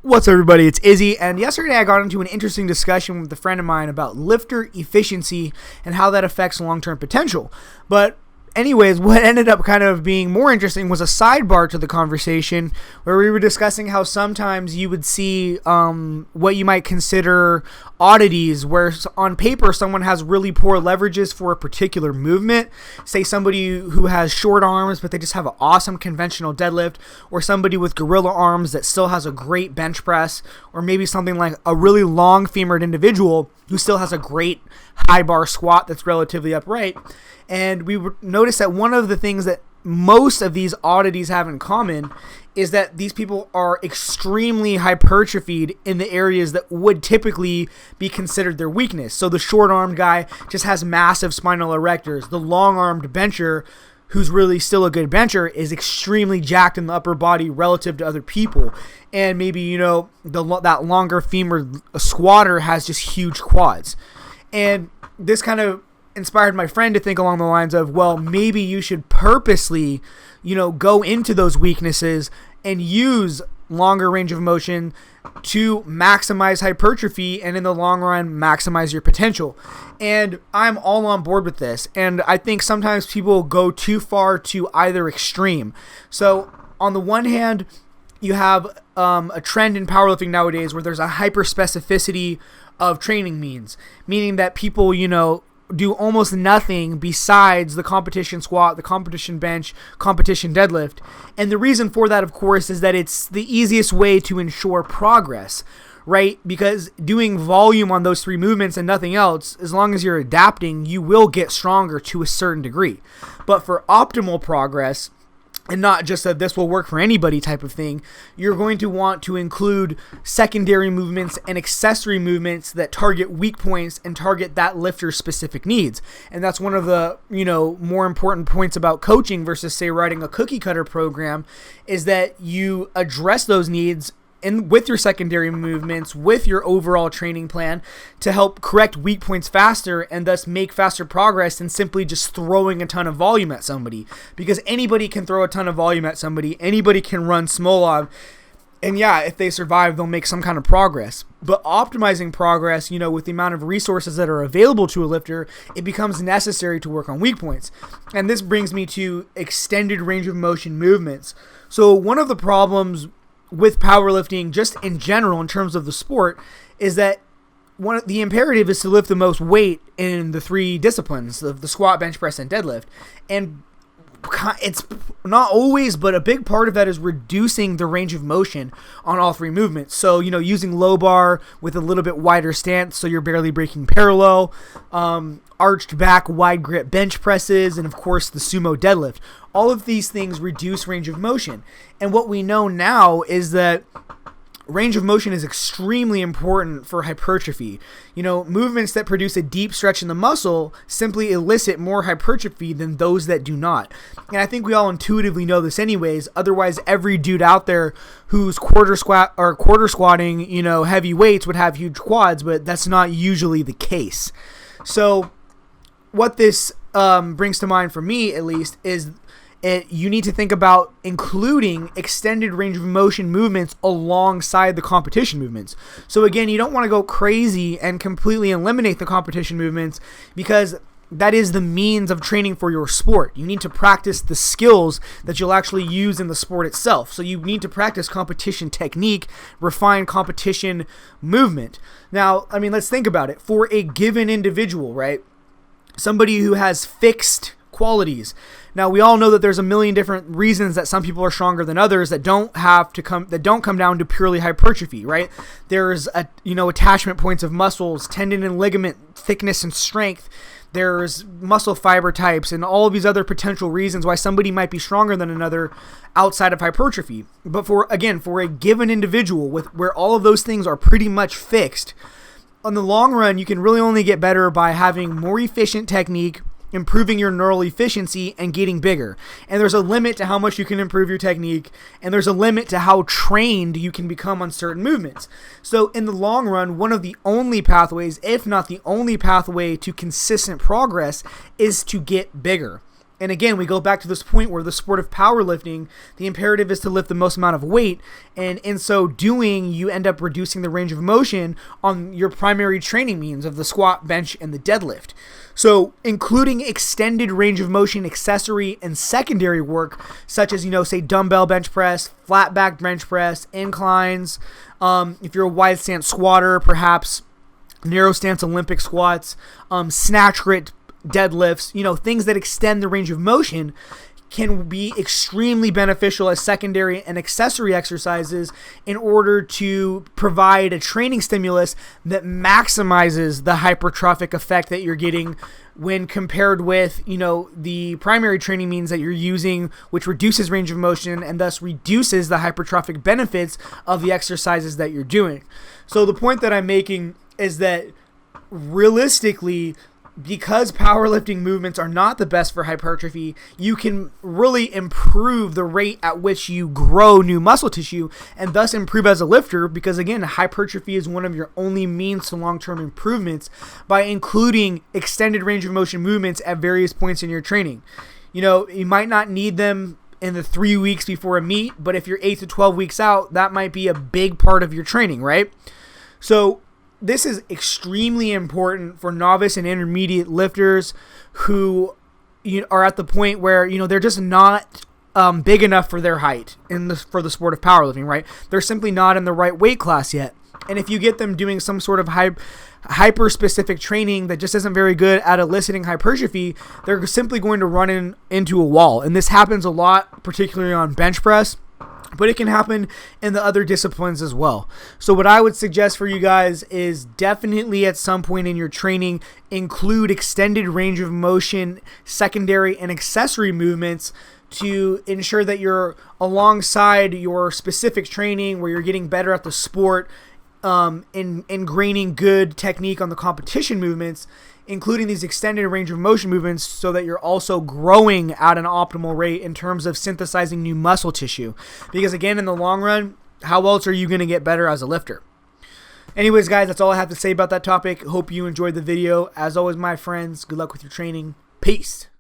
What's up, everybody? It's Izzy, and yesterday I got into an interesting discussion with a friend of mine about lifter efficiency and how that affects long-term potential. But anyways, what ended up kind of being more interesting was a sidebar to the conversation where we were discussing how sometimes you would see what you might consider oddities where on paper someone has really poor leverages for a particular movement. Say somebody who has short arms but they just have an awesome conventional deadlift, or somebody with gorilla arms that still has a great bench press, or maybe something like a really long femored individual who still has a great high bar squat that's relatively upright. And we noticed that one of the things that most of these oddities have in common is that these people are extremely hypertrophied in the areas that would typically be considered their weakness. So the short-armed guy just has massive spinal erectors. The long-armed bencher, who's really still a good bencher, is extremely jacked in the upper body relative to other people. And maybe, that longer femur squatter has just huge quads. And this kind of inspired my friend to think along the lines of, well, maybe you should purposely, go into those weaknesses and use longer range of motion to maximize hypertrophy and in the long run maximize your potential. And I'm all on board with this. And I think sometimes people go too far to either extreme. So on the one hand, you have a trend in powerlifting nowadays where there's a hyper specificity of training meaning that people, do almost nothing besides the competition squat, the competition bench, competition deadlift. And the reason for that, of course, is that it's the easiest way to ensure progress, right? Because doing volume on those three movements and nothing else, as long as you're adapting, you will get stronger to a certain degree. But for optimal progress, and not just that this will work for anybody type of thing, you're going to want to include secondary movements and accessory movements that target weak points and target that lifter's specific needs. And that's one of the, more important points about coaching versus, say, writing a cookie cutter program, is that you address those needs with your secondary movements, with your overall training plan to help correct weak points faster and thus make faster progress than simply just throwing a ton of volume at somebody. Because anybody can throw a ton of volume at somebody, anybody can run Smolov, and yeah, if they survive, they'll make some kind of progress. But optimizing progress, with the amount of resources that are available to a lifter, it becomes necessary to work on weak points. And this brings me to extended range of motion movements. So one of the problems with powerlifting, just in general, in terms of the sport, is that the imperative is to lift the most weight in the three disciplines of the squat, bench press, and deadlift. And it's not always, but a big part of that is reducing the range of motion on all three movements. So, using low bar with a little bit wider stance so you're barely breaking parallel, arched back wide grip bench presses, and of course the sumo deadlift. All of these things reduce range of motion. And what we know now is that range of motion is extremely important for hypertrophy. Movements that produce a deep stretch in the muscle simply elicit more hypertrophy than those that do not. And I think we all intuitively know this anyways. Otherwise, every dude out there who's quarter squatting, heavy weights would have huge quads, but that's not usually the case. So what this brings to mind for me, at least, is you need to think about including extended range of motion movements alongside the competition movements. So again, you don't want to go crazy and completely eliminate the competition movements, because that is the means of training for your sport. You need to practice the skills that you'll actually use in the sport itself. So you need to practice competition technique, refine competition movement. Now, let's think about it. For a given individual, right? Somebody who has fixed qualities. Now, we all know that there's a million different reasons that some people are stronger than others that don't come down to purely hypertrophy, right? There's attachment points of muscles, tendon and ligament thickness and strength. There's muscle fiber types and all of these other potential reasons why somebody might be stronger than another outside of hypertrophy. But for a given individual where all of those things are pretty much fixed, on the long run, you can really only get better by having more efficient technique, improving your neural efficiency, and getting bigger. And there's a limit to how much you can improve your technique, and there's a limit to how trained you can become on certain movements. So in the long run, one of the only pathways, if not the only pathway to consistent progress, is to get bigger. And again, we go back to this point where the sport of powerlifting, the imperative is to lift the most amount of weight. And in so doing, you end up reducing the range of motion on your primary training means of the squat, bench, and the deadlift. So including extended range of motion accessory and secondary work, such as, say dumbbell bench press, flat back bench press, inclines. If you're a wide stance squatter, perhaps narrow stance Olympic squats, snatch grit deadlifts, things that extend the range of motion can be extremely beneficial as secondary and accessory exercises in order to provide a training stimulus that maximizes the hypertrophic effect that you're getting when compared with, the primary training means that you're using, which reduces range of motion and thus reduces the hypertrophic benefits of the exercises that you're doing. So the point that I'm making is that realistically, because powerlifting movements are not the best for hypertrophy, you can really improve the rate at which you grow new muscle tissue and thus improve as a lifter, because again, hypertrophy is one of your only means to long-term improvements by including extended range of motion movements at various points in your training. You might not need them in the 3 weeks before a meet, but if you're 8 to 12 weeks out, that might be a big part of your training, right? So this is extremely important for novice and intermediate lifters who are at the point where they're just not big enough for their height for the sport of powerlifting, right? They're simply not in the right weight class yet. And if you get them doing some sort of hyper-specific training that just isn't very good at eliciting hypertrophy, they're simply going to run into a wall. And this happens a lot, particularly on bench press, but it can happen in the other disciplines as well. So what I would suggest for you guys is definitely at some point in your training, include extended range of motion, secondary and accessory movements to ensure that you're alongside your specific training where you're getting better at the sport, ingraining good technique on the competition movements, including these extended range of motion movements so that you're also growing at an optimal rate in terms of synthesizing new muscle tissue. Because again, in the long run, how else are you going to get better as a lifter? Anyways, guys, that's all I have to say about that topic. Hope you enjoyed the video. As always, my friends, good luck with your training. Peace.